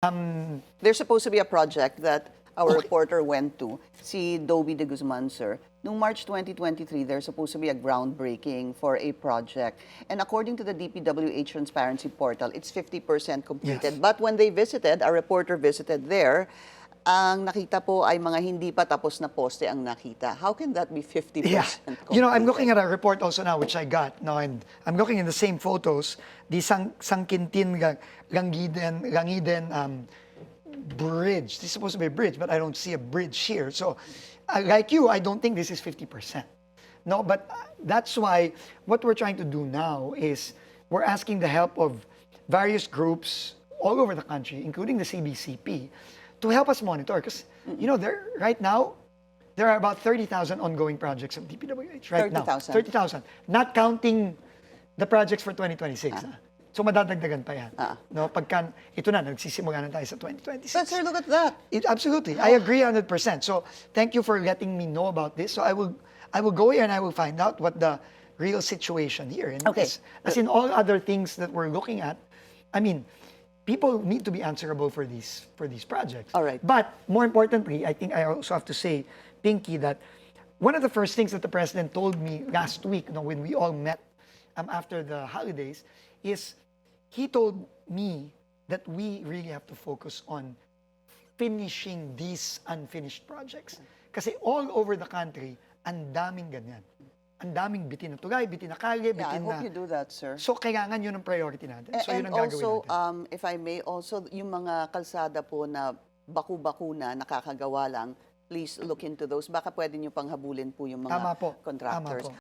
There's supposed to be a project that our reporter went to, si Dobie de Guzman, sir. Noong March 2023, there's supposed to be a groundbreaking for a project. And according to the DPWH Transparency Portal, it's 50% completed. Yes. But when they visited, a reporter visited there, ang nakita po ay mga hindi pa tapos na poste ang nakita. How can that be 50% Yeah. completed? You know, I'm looking at a report also now, which I got, no, and I'm looking in the same photos, the Sangkintin Langiden bridge. This is supposed to be a bridge, but I don't see a bridge here. So, like you, I don't think this is 50%. No, but that's why what we're trying to do now is we're asking the help of various groups all over the country, including the CBCP, to help us monitor. Because, you know, right now, there are about 30,000 ongoing projects of DPWH right now. 30,000. 30,000. Not counting the projects for 2026. So madadagdagan pa yan. No, pagka ito na nagsisimula na tayo sa 2026. But sir, look at that. Absolutely. I agree 100%. So thank you for letting me know about this. So I will go here and I will find out what the real situation here is. Okay. As in all other things that we're looking at, I mean, people need to be answerable for these projects. All right. But more importantly, I think I also have to say, Pinky, that one of the first things that the president told me last week, you know, when we all met after the holidays, is he told me that we really have to focus on finishing these unfinished projects. Kasi all over the country, ang daming ganyan. Ang daming bitin na tulay, bitin na kalye, Yeah, I bitin hope na... you do that, sir. So, kailangan yun ang priority natin. So, yun And ang gagawin also, natin. if I may, also yung mga kalsada po na baku-baku na nakakagawa lang, please look into those. Baka pwede nyo pang habulin po yung mga Tama po. contractors. Tama po.